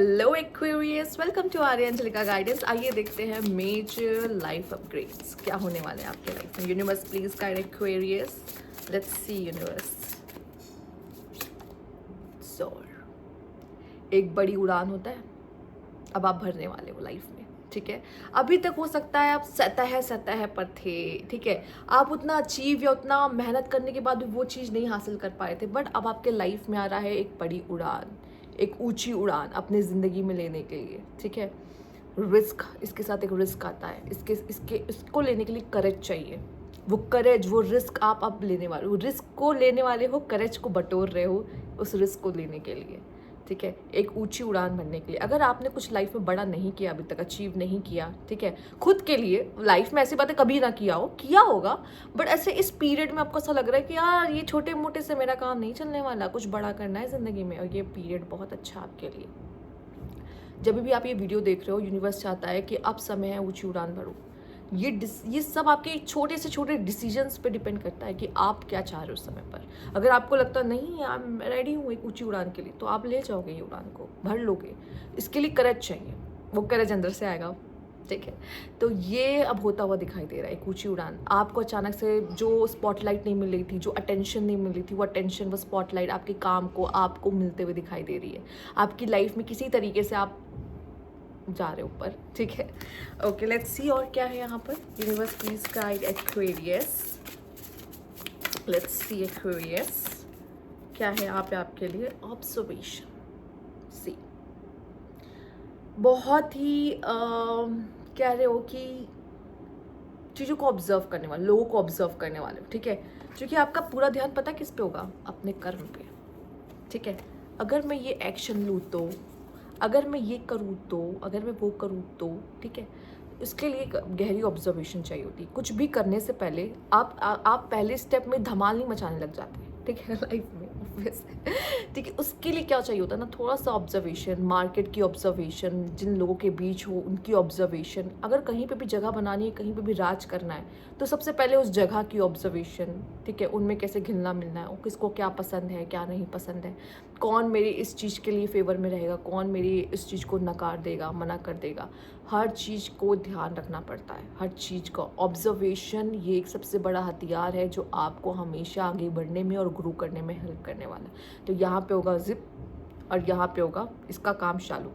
Hello Aquarius, welcome to Aryanjalika guidance. आइए देखते हैं मेजर लाइफ अपग्रेड्स क्या होने वाले हैं आपके लाइफ में। Universe please guide Aquarius, let's see universe. सोर एक बड़ी उड़ान होता है, अब आप भरने वाले हो लाइफ में। ठीक है, अभी तक हो सकता है आप सतह पर थे। ठीक है, आप उतना अचीव या उतना मेहनत करने के बाद भी वो चीज़ नहीं हासिल कर पाए थे, बट अब आपके लाइफ में आ रहा है एक बड़ी उड़ान, एक ऊंची उड़ान अपनी ज़िंदगी में लेने के लिए। ठीक है, रिस्क, इसके साथ एक रिस्क आता है। इसको लेने के लिए करेज चाहिए। वो करेज, वो रिस्क आप अब लेने वाले हो, रिस्क को लेने वाले हो, करेज को बटोर रहे हो उस रिस्क को लेने के लिए। ठीक है, एक ऊंची उड़ान भरने के लिए। अगर आपने कुछ लाइफ में बड़ा नहीं किया अभी तक, अचीव नहीं किया, ठीक है, खुद के लिए लाइफ में ऐसी बातें कभी ना किया होगा, बट ऐसे इस पीरियड में आपको ऐसा लग रहा है कि यार ये छोटे मोटे से मेरा काम नहीं चलने वाला, कुछ बड़ा करना है ज़िंदगी में, और ये पीरियड बहुत अच्छा आपके लिए। जब भी आप ये वीडियो देख रहे हो, यूनिवर्स चाहता है कि अब समय है ऊंची उड़ान भरो। ये सब आपके छोटे से छोटे डिसीजंस पे डिपेंड करता है कि आप क्या चाह रहे हो उस समय पर। अगर आपको लगता नहीं यार मैं रेडी हूँ एक ऊंची उड़ान के लिए, तो आप ले जाओगे ये उड़ान को, भर लोगे। इसके लिए करेज चाहिए, वो करेज अंदर से आएगा। ठीक है, तो ये अब होता हुआ दिखाई दे रहा है एक ऊंची उड़ान। आपको अचानक से जो स्पॉटलाइट नहीं मिल रही थी, जो अटेंशन नहीं मिल रही थी, वो अटेंशन, वो स्पॉटलाइट आपके काम को, आपको मिलते हुए दिखाई दे रही है। आपकी लाइफ में किसी तरीके से आप जा रहे ऊपर। ठीक है, ओके लेट्स सी और क्या है यहाँ पर। Universe please guide Aquarius, let's see Aquarius क्या है यहाँ पे आपके लिए। ऑब्जर्वेशन, सी बहुत ही कह रहे हो कि चीज़ों को ऑब्जर्व करने वाले, लोगों को ऑब्जर्व करने वाले हो। ठीक है, क्योंकि आपका पूरा ध्यान पता किस पे होगा, अपने कर्म पे। ठीक है, अगर मैं ये एक्शन लूँ तो, अगर मैं ये करूँ तो, अगर मैं वो करूँ तो, ठीक है, इसके लिए एक गहरी ऑब्जर्वेशन चाहिए होती है। कुछ भी करने से पहले आप पहले स्टेप में धमाल नहीं मचाने लग जाते। ठीक है, लाइफ में ठीक है, उसके लिए क्या चाहिए होता है ना, थोड़ा सा ऑब्जर्वेशन, मार्केट की ऑब्जर्वेशन, जिन लोगों के बीच हो उनकी ऑब्जर्वेशन। अगर कहीं पे भी जगह बनानी है, कहीं पे भी राज करना है, तो सबसे पहले उस जगह की ऑब्जर्वेशन। ठीक है, उनमें कैसे घिलना मिलना है, किसको क्या पसंद है, क्या नहीं पसंद है, कौन मेरी इस चीज़ के लिए फेवर में रहेगा, कौन मेरी इस चीज़ को नकार देगा, मना कर देगा। हर चीज़ को ध्यान रखना पड़ता है, हर चीज़ का ऑब्जर्वेशन। ये एक सबसे बड़ा हथियार है जो आपको हमेशा आगे बढ़ने में और ग्रो करने में हेल्प करने वाला है। तो यहाँ पे होगा जिप और यहाँ पे होगा इसका काम चालू।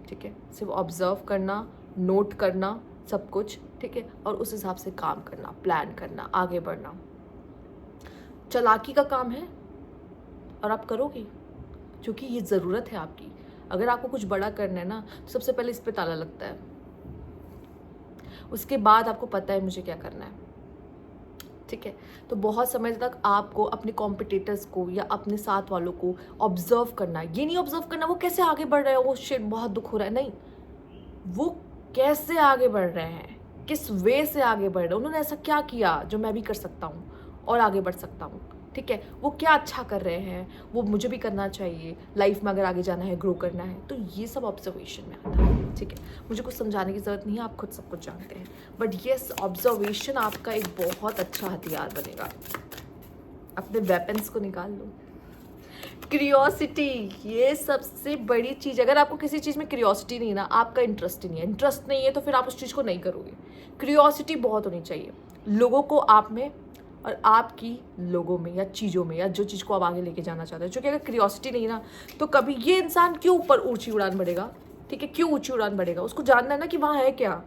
ठीक है, सिर्फ ऑब्जर्व करना, नोट करना सब कुछ। ठीक है, और उस हिसाब से काम करना, प्लान करना, आगे बढ़ना। चालाकी का काम है और आप करोगे, क्योंकि ये ज़रूरत है आपकी। अगर आपको कुछ बड़ा करना है ना, तो सबसे पहले इस पे ताला लगता है, उसके बाद आपको पता है मुझे क्या करना है। ठीक है, तो बहुत समय तक आपको अपने कॉम्पिटिटर्स को या अपने साथ वालों को ऑब्जर्व करना है। ये नहीं ऑब्जर्व करना वो कैसे आगे बढ़ रहे हैं, वो शिट बहुत दुख हो रहा है, नहीं, वो कैसे आगे बढ़ रहे हैं, किस वे से आगे बढ़ रहे हैं, उन्होंने ऐसा क्या किया जो मैं भी कर सकता हूँ और आगे बढ़ सकता हूँ। ठीक है, वो क्या अच्छा कर रहे हैं, वो मुझे भी करना चाहिए लाइफ में अगर आगे जाना है, ग्रो करना है। तो ये सब ऑब्जर्वेशन में आता है। ठीक है, मुझे कुछ समझाने की ज़रूरत नहीं है, आप खुद सब कुछ जानते हैं। बट येस, ऑब्जर्वेशन आपका एक बहुत अच्छा हथियार बनेगा। अपने वेपन्स को निकाल लो। क्रियोसिटी, ये सबसे बड़ी चीज़। अगर आपको किसी चीज़ में क्रियोसिटी नहीं ना, आपका इंटरेस्ट ही नहीं है, इंटरेस्ट नहीं है तो फिर आप उस चीज़ को नहीं करोगे। क्रियोसिटी बहुत होनी चाहिए लोगों को आप में, और आपकी लोगों में या चीज़ों में, या जो चीज़ को आप आगे लेके जाना चाहते हैं। क्योंकि अगर क्रियोसिटी नहीं ना, तो कभी ये इंसान क्यों ऊपर ऊंची उड़ान बढ़ेगा। ठीक है, क्यों ऊंची उड़ान बढ़ेगा, उसको जानना है ना कि वहाँ है क्या,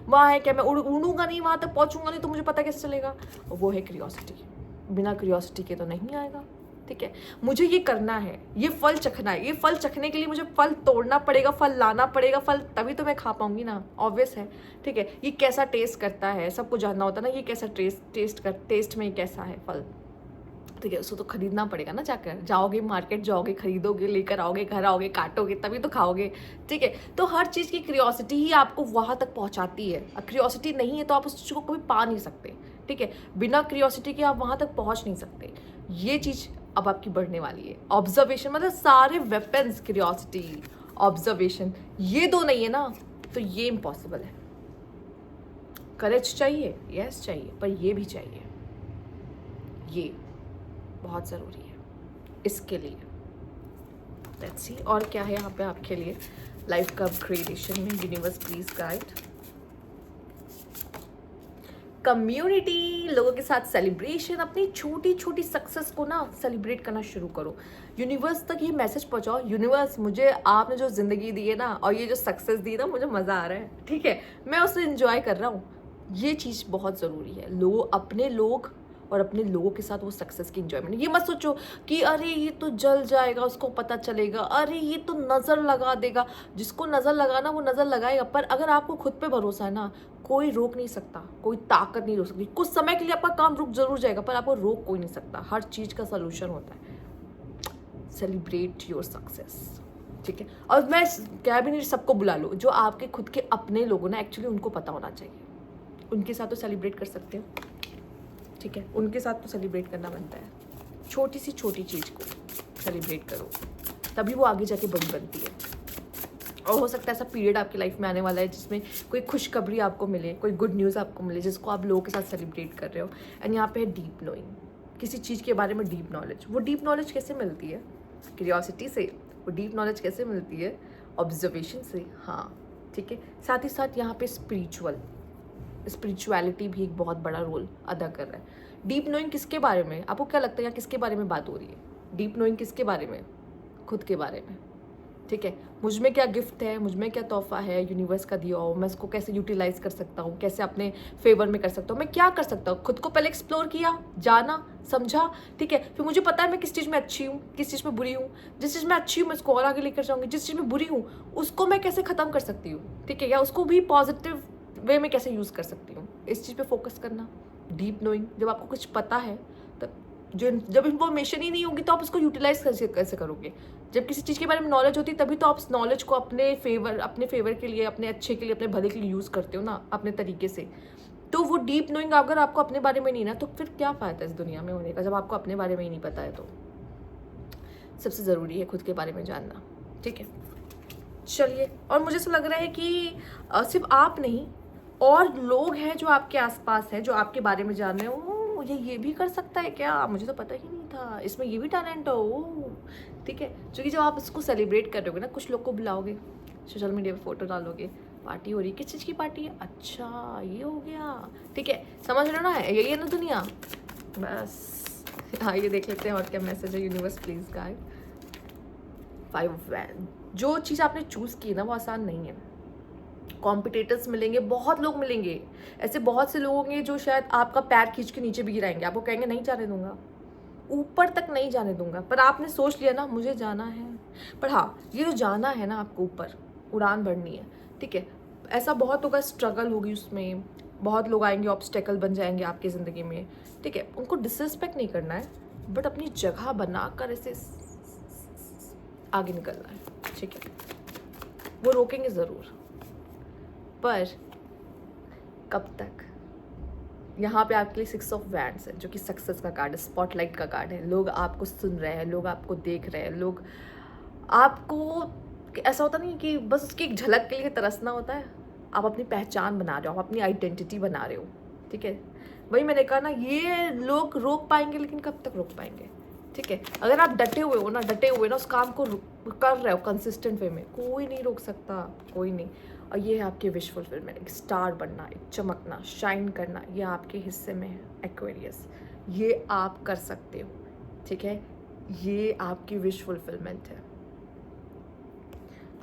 वहाँ है क्या। मैं उड़ूंगा नहीं, वहाँ तक पहुँचूंगा नहीं, तो मुझे पता कैसे चलेगा। वो है क्रियोसिटी, बिना क्रियोसिटी के तो नहीं आएगा। ठीक है, मुझे ये करना है, ये फल चखना है, ये फल चखने के लिए मुझे फल तोड़ना पड़ेगा, फल लाना पड़ेगा, फल तभी तो मैं खा पाऊंगी ना, ऑब्वियस है। ठीक है, ये कैसा टेस्ट करता है सबको जानना होता है ना, ये कैसा टेस्ट में कैसा है फल। ठीक है, उसको तो खरीदना पड़ेगा ना, जाकर जाओगे मार्केट, जाओगे खरीदोगे, लेकर आओगे, घर आओगे, काटोगे, तभी तो खाओगे। ठीक है, तो हर चीज़ की क्रियोसिटी ही आपको वहाँ तक पहुँचाती है। क्रियोसिटी नहीं है तो आप उस चीज़ को कभी पा नहीं सकते। ठीक है, बिना क्रियोसिटी के आप वहाँ तक पहुँच नहीं सकते। ये चीज़ अब आपकी बढ़ने वाली है। ऑब्जर्वेशन, मतलब सारे वेपन्स, क्रियोसिटी, ऑब्जर्वेशन, ये दो नहीं है ना, तो ये इम्पॉसिबल है। करेज चाहिए, यस चाहिए, पर ये भी चाहिए, ये बहुत ज़रूरी है इसके लिए। लेट्स सी और क्या है यहाँ पे आपके लिए लाइफ का अपग्रेडेशन में। Universe please guide. कम्युनिटी, लोगों के साथ सेलिब्रेशन, अपनी छोटी छोटी सक्सेस को ना सेलिब्रेट करना शुरू करो। यूनिवर्स तक ये मैसेज पहुंचाओ, यूनिवर्स मुझे आपने जो ज़िंदगी दी है ना और ये जो सक्सेस दी ना, मुझे मज़ा आ रहा है, ठीक है, मैं उसे इंजॉय कर रहा हूँ। ये चीज़ बहुत ज़रूरी है। अपने लोग और अपने लोगों के साथ वो सक्सेस की इंजॉयमेंट। ये मत सोचो कि अरे ये तो जल जाएगा, उसको पता चलेगा, अरे ये तो नज़र लगा देगा। जिसको नज़र लगाना वो नज़र लगाएगा, पर अगर आपको खुद पे भरोसा है ना, कोई रोक नहीं सकता, कोई ताकत नहीं रोक सकती। कुछ समय के लिए आपका काम रुक जरूर जाएगा, पर आपको रोक कोई नहीं सकता। हर चीज़ का सोल्यूशन होता है। सेलिब्रेट योर सक्सेस, ठीक है। और मैं कह भी नहीं सबको बुला लो, जो आपके खुद के अपने लोग ना, एक्चुअली उनको पता होना चाहिए, उनके साथ तो सेलिब्रेट कर सकते हो, ठीक है, उनके साथ तो सेलिब्रेट करना बनता है। छोटी सी छोटी चीज़ को सेलिब्रेट करो, तभी वो आगे जाके बड़ी बनती है। और हो सकता है ऐसा पीरियड आपकी लाइफ में आने वाला है जिसमें कोई खुशखबरी आपको मिले, कोई गुड न्यूज़ आपको मिले, जिसको आप लोगों के साथ सेलिब्रेट कर रहे हो। एंड यहाँ पे है डीप नोइंग, किसी चीज़ के बारे में डीप नॉलेज। वो डीप नॉलेज कैसे मिलती है? क्यूरियोसिटी से। वो डीप नॉलेज कैसे मिलती है? ऑब्जर्वेशन से, हाँ, ठीक है। साथ ही साथ यहाँ पे स्पिरिचुअलिटी भी एक बहुत बड़ा रोल अदा कर रहा है। डीप नोइंग किसके बारे में? आपको क्या लगता है यहाँ किसके बारे में बात हो रही है? डीप नोइंग किसके बारे में? खुद के बारे में, ठीक है। मुझ में क्या गिफ्ट है, मुझ में क्या तोहफा है यूनिवर्स का दिया हो, मैं इसको कैसे यूटिलाइज कर सकता हूँ, कैसे अपने फेवर में कर सकता हूँ, मैं क्या कर सकता हूँ। खुद को पहले एक्सप्लोर किया, जाना, समझा, ठीक है। फिर मुझे पता है मैं किस चीज़ में अच्छी हूँ, किस चीज़ में बुरी हूँ। जिस चीज़ में अच्छी हूँ मैं उसको और आगे लेकर जाऊँगी, जिस चीज़ में बुरी हूँ उसको मैं कैसे ख़त्म कर सकती हूँ, ठीक है, या उसको भी पॉजिटिव वे में कैसे यूज़ कर सकती हूँ। इस चीज़ पे फोकस करना, डीप नोइंग। जब आपको कुछ पता है, तब जब इन्फॉर्मेशन ही नहीं होगी तो आप उसको यूटिलाइज कैसे करोगे? जब किसी चीज़ के बारे में नॉलेज होती है तभी तो आप उस नॉलेज को अपने फेवर के लिए, अपने अच्छे के लिए, अपने भले के लिए यूज़ करते हो ना, अपने तरीके से। तो वो डीप नोइंग अगर आपको अपने बारे में नहीं ना, तो फिर क्या फ़ायदा इस दुनिया में होने का, जब आपको अपने बारे में ही नहीं पता है। तो सबसे ज़रूरी है खुद के बारे में जानना, ठीक है। चलिए, और मुझे ऐसा लग रहा है कि सिर्फ आप नहीं, और लोग हैं जो आपके आसपास हैं, जो आपके बारे में जान रहे हो, ये भी कर सकता है क्या, मुझे तो पता ही नहीं था, इसमें ये भी टैलेंट हो, ठीक है। क्योंकि जब आप इसको सेलिब्रेट करोगे ना, कुछ लोग को बुलाओगे, सोशल मीडिया पे फोटो डालोगे, पार्टी हो रही, किस चीज़ की पार्टी है, अच्छा ये हो गया, ठीक है, समझ रहे हो ना, यही है ना दुनिया। बस हाँ, ये देख लेते हैं और क्या मैसेज है। Universe please guide. 5 of wand. जो चीज़ आपने चूज़ की ना वो आसान नहीं है। कॉम्पिटिटर्स मिलेंगे, बहुत लोग मिलेंगे, ऐसे बहुत से लोग होंगे जो शायद आपका पैर खींच के नीचे भी गिराएंगे, आपको कहेंगे नहीं जाने दूंगा, ऊपर तक नहीं जाने दूंगा। पर आपने सोच लिया ना मुझे जाना है। पर हाँ, ये जो जाना है ना, आपको ऊपर उड़ान भरनी है, ठीक है। ऐसा बहुत होगा, स्ट्रगल होगी उसमें, बहुत लोग आएंगे, ऑब्स्टेकल बन जाएंगे आपकी ज़िंदगी में, ठीक है। उनको डिसरिस्पेक्ट नहीं करना है, बट अपनी जगह बनाकर ऐसे आगे निकलना है, ठीक है। वो रोकेंगे ज़रूर, पर कब तक? यहाँ पे आपके लिए 6 ऑफ वैंड्स है, जो कि सक्सेस का कार्ड है, स्पॉटलाइट का कार्ड है। लोग आपको सुन रहे हैं, लोग आपको देख रहे हैं, लोग आपको, ऐसा होता नहीं कि बस उसकी एक झलक के लिए तरसना होता है। आप अपनी पहचान बना रहे हो, आप अपनी आइडेंटिटी बना रहे हो, ठीक है। वही मैंने कहा ना, ये लोग रोक पाएंगे, लेकिन कब तक रोक पाएंगे, ठीक है। अगर आप डटे हुए ना, उस काम को कर रहे हो कंसिस्टेंट वे में, कोई नहीं रोक सकता, कोई नहीं। और ये है आपकी विश फुलफिलमेंट, एक स्टार बनना, एक चमकना, शाइन करना, ये आपके हिस्से में है एक्वेरियस। ये आप कर सकते हो, ठीक है। ये आपकी विश फुलफिलमेंट है।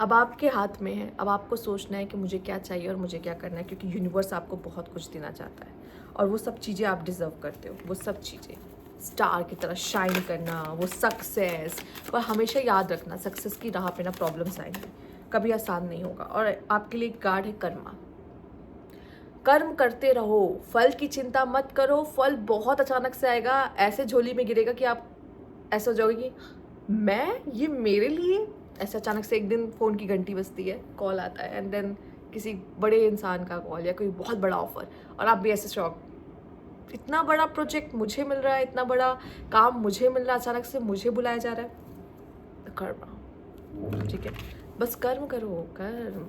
अब आपके हाथ में है, अब आपको सोचना है कि मुझे क्या चाहिए और मुझे क्या करना है, क्योंकि यूनिवर्स आपको बहुत कुछ देना चाहता है और वो सब चीज़ें आप डिज़र्व करते हो। वो सब चीज़ें, स्टार की तरह शाइन करना, वो सक्सेस। पर हमेशा याद रखना, सक्सेस की राह पे ना प्रॉब्लम्स आएंगे, कभी आसान नहीं होगा। और आपके लिए एक कार्ड है कर्मा। कर्म करते रहो, फल की चिंता मत करो। फल बहुत अचानक से आएगा, ऐसे झोली में गिरेगा कि आप ऐसा हो जाओगे कि ये मेरे लिए। ऐसे अचानक से एक दिन फ़ोन की घंटी बजती है, कॉल आता है, एंड देन किसी बड़े इंसान का कॉल या कोई बहुत बड़ा ऑफर, और आप भी ऐसे शॉक, इतना बड़ा प्रोजेक्ट मुझे मिल रहा है, इतना बड़ा काम मुझे मिल रहा है, अचानक से मुझे बुलाया जा रहा है। कर्मा, ठीक है। बस कर्म करो, कर्म।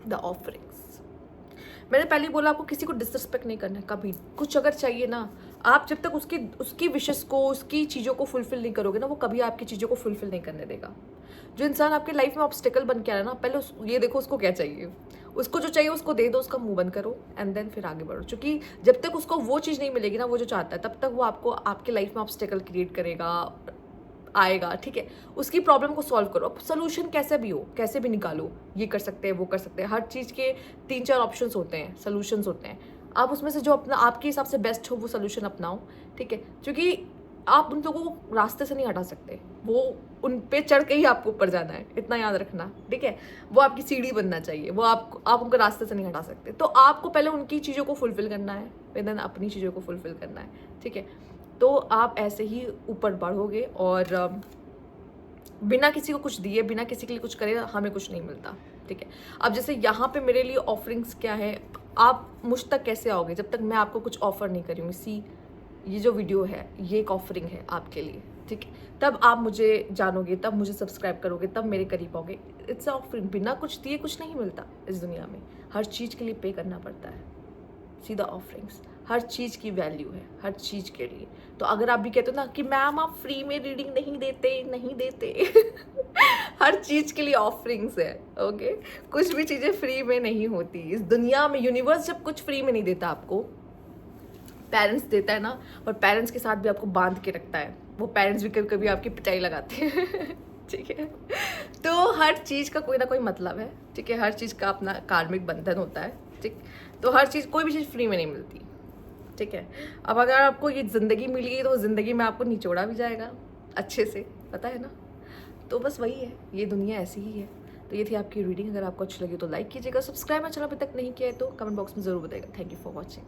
द ऑफरिंग्स, मैंने पहले ही बोला आपको किसी को डिसरिस्पेक्ट नहीं करना है कभी। कुछ अगर चाहिए ना, आप जब तक उसकी विशेस को, उसकी चीज़ों को फुलफिल नहीं करोगे ना, वो कभी आपकी चीज़ों को फुलफिल नहीं करने देगा। जो इंसान आपके लाइफ में ऑब्स्टिकल बन के आया ना, पहले ये देखो उसको क्या चाहिए, उसको जो चाहिए उसको दे दो, उसका मुंह बंद करो एंड देन फिर आगे बढ़ो। क्योंकि जब तक उसको वो चीज़ नहीं मिलेगी ना, वो जो चाहता है, तब तक वो आपको आपके लाइफ में ऑब्स्टिकल क्रिएट करेगा, आएगा, ठीक है। उसकी प्रॉब्लम को सॉल्व करो। अब सोल्यूशन कैसे भी हो, कैसे भी निकालो, ये कर सकते हैं, वो कर सकते हैं, हर चीज़ के 3-4 ऑप्शंस होते हैं, सोल्यूशंस होते हैं। आप उसमें से जो अपना आपके हिसाब से बेस्ट हो वो सोल्यूशन अपनाओ, ठीक है। क्योंकि आप उन लोगों को रास्ते से नहीं हटा सकते, वो उन पे चढ़ के ही आपको ऊपर जाना है, इतना याद रखना, ठीक है। वो आपकी सीढ़ी बनना चाहिए, वो आप उनको रास्ते से नहीं हटा सकते। तो आपको पहले उनकी चीज़ों को फुलफिल करना है, फिर देन अपनी चीज़ों को फुलफिल करना है, ठीक है। तो आप ऐसे ही ऊपर बढ़ोगे और बिना किसी को कुछ दिए, बिना किसी के लिए कुछ करे, हमें कुछ नहीं मिलता, ठीक है। अब जैसे यहाँ पे मेरे लिए ऑफरिंग्स क्या है, आप मुझ तक कैसे आओगे जब तक मैं आपको कुछ ऑफर नहीं करी हूँ। ये जो वीडियो है ये एक ऑफरिंग है आपके लिए, ठीक है। तब आप मुझे जानोगे, तब मुझे सब्सक्राइब करोगे, तब मेरे करीब आओगे। इट्स ऑफरिंग, बिना कुछ दिए कुछ नहीं मिलता इस दुनिया में। हर चीज़ के लिए पे करना पड़ता है, सीधा ऑफरिंग्स। हर चीज़ की वैल्यू है, हर चीज़ के लिए। तो अगर आप भी कहते हो ना कि मैम आप फ्री में रीडिंग नहीं देते हर चीज़ के लिए ऑफरिंग्स है, ओके। कुछ भी चीज़ें फ्री में नहीं होती इस दुनिया में। यूनिवर्स जब कुछ फ्री में नहीं देता आपको, पेरेंट्स देता है ना, और पेरेंट्स के साथ भी आपको बांध के रखता है। वो पेरेंट्स भी कभी कभी आपकी पिटाई लगाते हैं ठीक है। तो हर चीज़ का कोई ना कोई मतलब है, ठीक है। हर चीज़ का अपना कार्मिक बंधन होता है, ठीक। तो हर चीज़, कोई भी चीज़ फ्री में नहीं मिलती, ठीक है। अब अगर आपको ये ज़िंदगी मिली तो ज़िंदगी में आपको निचोड़ा भी जाएगा अच्छे से, पता है ना। तो बस वही है, ये दुनिया ऐसी ही है। तो ये थी आपकी रीडिंग। अगर आपको अच्छी लगी तो लाइक कीजिएगा, सब्सक्राइब मेरा चैनल अभी तक नहीं किया है तो कमेंट बॉक्स में ज़रूर बताइएगा। Thank you for watching.